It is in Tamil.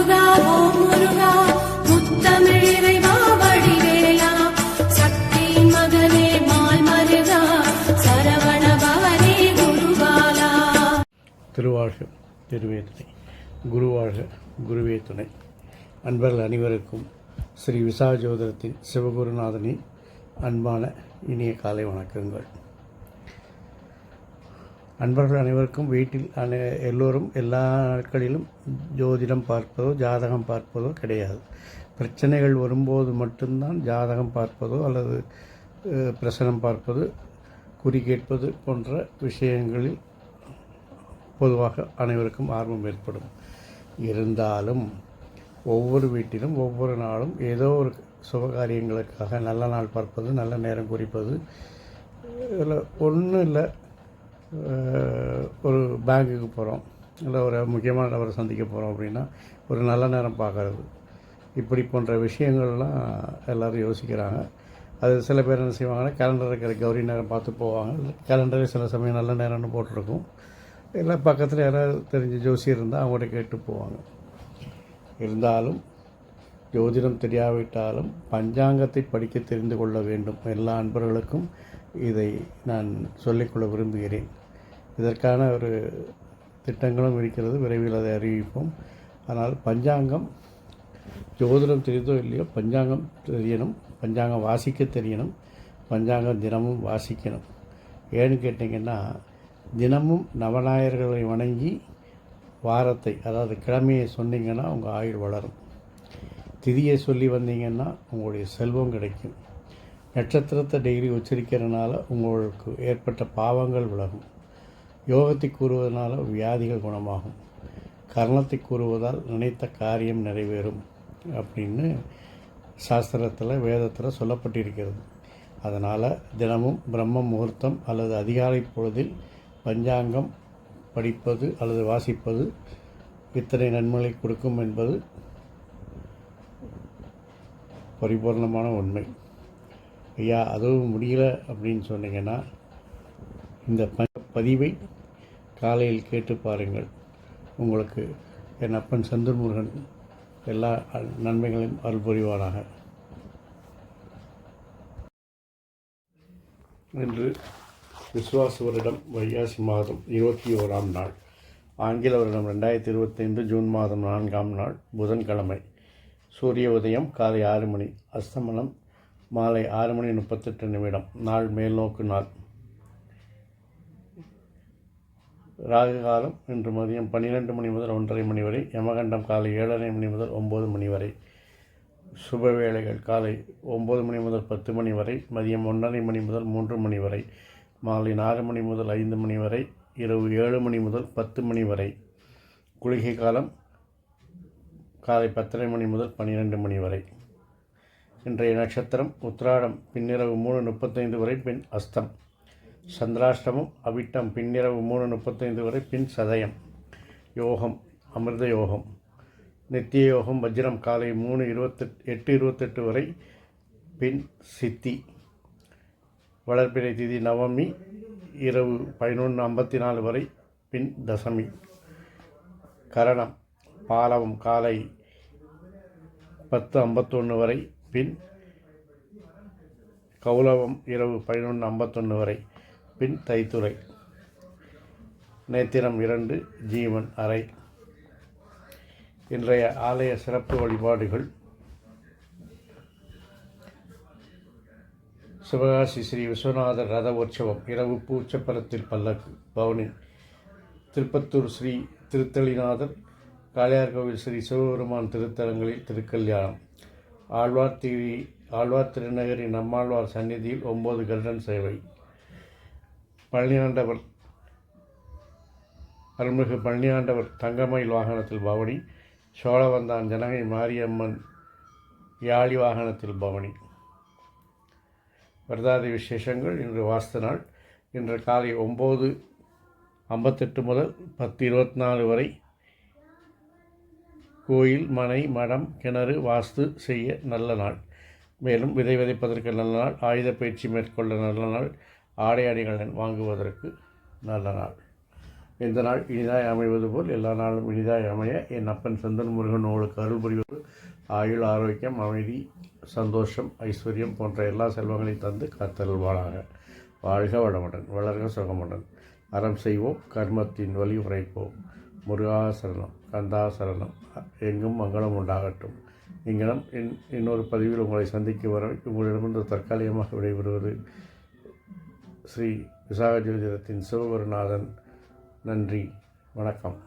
முருகா ஓம் முருகா முத்தமிழிறைவா வடிவேலா சக்தியின் மகனே மால் மருகா சரவண பவனே குருபாலா. திருவாழ்க திருவே துணை, குருவாழ்க குருவே துணை. அன்பர்கள் அனைவருக்கும் ஸ்ரீ விசாஜோதரத்தின் சிவகுருநாதனின் அன்பான இனிய காலை வணக்கங்கள். அன்பர்கள் அனைவருக்கும் வீட்டில் எல்லோரும் எல்லா நாட்களிலும் ஜோதிடம் பார்ப்பதோ ஜாதகம் பார்ப்பதோ கிடையாது. பிரச்சனைகள் வரும்போது மட்டும்தான் ஜாதகம் பார்ப்பதோ அல்லது பிரசனம் பார்ப்பது, குறி கேட்பது போன்ற விஷயங்களில் பொதுவாக அனைவருக்கும் ஆர்வம் ஏற்படும். இருந்தாலும் ஒவ்வொரு வீட்டிலும் ஒவ்வொரு நாளும் ஏதோ ஒரு சுபகாரியங்களுக்காக நல்ல நாள் பார்ப்பது, நல்ல நேரம் குறிப்பது, இல்லை ஒன்றும் இல்லை, ஒரு பேங்குக்கு போகிறோம், இல்லை ஒரு முக்கியமான நபரை சந்திக்க போகிறோம் அப்படின்னா ஒரு நல்ல நேரம் பார்க்குறது, இப்படி போன்ற விஷயங்கள்லாம் எல்லோரும் யோசிக்கிறாங்க. அது சில பேர் என்ன செய்வாங்கன்னா, கேலண்டர் இருக்கிற கௌரி நேரம் பார்த்து போவாங்க. கேலண்டரே சில சமயம் நல்ல நேரம்னு போட்டிருக்கும். எல்லாம் பக்கத்தில் யாராவது தெரிஞ்ச ஜோசியர் இருந்தால் அவங்கள்ட்ட கேட்டு போவாங்க. இருந்தாலும் ஜோதிடம் தெரியாவிட்டாலும் பஞ்சாங்கத்தை படிக்க தெரிந்து கொள்ள வேண்டும். எல்லா அன்பர்களுக்கும் இதை நான் சொல்லிக்கொள்ள விரும்புகிறேன். இதற்கான ஒரு திட்டங்களும் இருக்கிறது, விரைவில் அதை அறிவிப்போம். ஆனால் பஞ்சாங்கம், ஜோதிடம் தெரிந்தோ இல்லையோ பஞ்சாங்கம் தெரியணும், பஞ்சாங்கம் வாசிக்க தெரியணும், பஞ்சாங்கம் தினமும் வாசிக்கணும். ஏன்னு கேட்டிங்கன்னா, தினமும் நவநாயர்களை வணங்கி வாரத்தை, அதாவது கிழமையை சொன்னீங்கன்னா உங்கள் ஆயுள் வளரும். திதியை சொல்லி வந்தீங்கன்னா உங்களுடைய செல்வம் கிடைக்கும். நட்சத்திரத்தை டெய்லி உச்சரிக்கிறதுனால உங்களுக்கு ஏற்பட்ட பாவங்கள் விலகும். யோகத்தை கூறுவதனால வியாதிகள் குணமாகும். கர்ணத்தை கூறுவதால் நினைத்த காரியம் நிறைவேறும் அப்படின்னு சாஸ்திரத்தில் வேதத்தில் சொல்லப்பட்டிருக்கிறது. அதனால் தினமும் பிரம்ம முகூர்த்தம் அல்லது அதிகாலை பொழுதில் பஞ்சாங்கம் படிப்பது அல்லது வாசிப்பது இத்தனை நன்மைகளை கொடுக்கும் என்பது பரிபூர்ணமான உண்மை. ஐயா அதுவும் முடியல அப்படின்னு சொன்னீங்கன்னா இந்த பதிவை காலையில் கேட்டு பாருங்கள். உங்களுக்கு என் அப்பன் செந்தூர் முருகன் எல்லா நன்மைகளையும் அருள் புரிவானாக. இன்று விஸ்வாச வருடம் வைகாசி மாதம் 21ஆம் நாள், ஆங்கில வருடம் 2025 ஜூன் மாதம் 4ஆம் நாள், புதன்கிழமை. சூரிய உதயம் காலை 6 மணி, அஸ்தமனம் மாலை 6 மணி 38 நிமிடம். நாள் மேல்நோக்கு நாள். ராகு காலம் இன்று மதியம் 12 மணி முதல் 1:30 மணி வரை. யமகண்டம் காலை 7:30 மணி முதல் 9 மணி வரை. சுப வேளைகள் காலை 9 மணி முதல் 10 மணி வரை, மதியம் 1:30 மணி முதல் 3 மணி வரை, மாலை 4 மணி முதல் 5 மணி வரை, இரவு 7 மணி முதல் 10 மணி வரை. குளிகை காலம் காலை 10:30 மணி முதல் 12 மணி வரை. இன்றைய நட்சத்திரம் உத்திராடம் பின்னிரவு 3:35 வரை, பின் அஸ்தம். சந்திராஷ்டமம் அவிட்டம் பின்னிரவு 3:35 வரை, பின் சதயம். யோகம் அமிர்த யோகம். நித்திய யோகம் வஜ்ரம் காலை 8:28 வரை, பின் சித்தி. வளர்பிறை திதி நவமி இரவு 11:54 வரை, பின் தசமி. கரணம் பாலவம் காலை 10:51 வரை, பின் கௌலவம் இரவு 11:51 வரை, பின் தைத்துறை. நேத்திரம் 2, ஜீவன் அறை. இன்றைய ஆலய சிறப்பு வழிபாடுகள்: சிவகாசி ஸ்ரீ விஸ்வநாதர் ரத உற்சவம், இரவு பூச்சப்பரத்தில் பல்லக்கு பவனி. திருப்பத்தூர் ஸ்ரீ திருத்தளிநாதர், காளையார்கோவில் ஸ்ரீ சிவபெருமான் திருத்தலங்களில் திருக்கல்யாணம். ஆழ்வார் திருநகரி நம்மாழ்வார் சந்நிதியில் 9 கருடன் சேவை. பழனியாண்டவர் அருள்மிகு பழனியாண்டவர் தங்கமயில் வாகனத்தில் பவனி. சோழவந்தான் ஜனகை மாரியம்மன் யாழி வாகனத்தில் பவனி. வரதாதி விசேஷங்கள்: இன்று வாஸ்து நாள். இன்று காலை 9:58 முதல் 10:24 வரை கோயில், மனை, மடம், கிணறு வாஸ்து செய்ய நல்ல நாள். மேலும் விதை விதைப்பதற்கு நல்ல நாள், ஆயுத பயிற்சி மேற்கொள்ள நல்ல நாள், ஆடை அணிகள் வாங்குவதற்கு நல்ல நாள். இந்த நாள் இனிதாய் அமைவது போல் எல்லா நாளும் இனிதாய் அமைய என் அப்பன் செந்தன் முருகன் உங்களுக்கு அருள் புரிவது ஆயுள், ஆரோக்கியம், அமைதி, சந்தோஷம், ஐஸ்வர்யம் போன்ற எல்லா செல்வங்களையும் தந்து காத்தருள்வாளாக. வாழ்க வளமுடன், வளர்க சுகமுடன். அறம் செய்வோம், கர்மத்தின் வழி உரைப்போம். முருகா சரணம், கந்தா சரணம், எங்கும் மங்களம் உண்டாகட்டும். இங்கனம் இன்னொரு பதிவில் உங்களை சந்திக்க வர உங்களிடமிருந்து தற்காலிகமாக விடைபெறுவது ஸ்ரீ விசாக ஜோதிடத்தின் சிவகுருநாதன். நன்றி, வணக்கம்.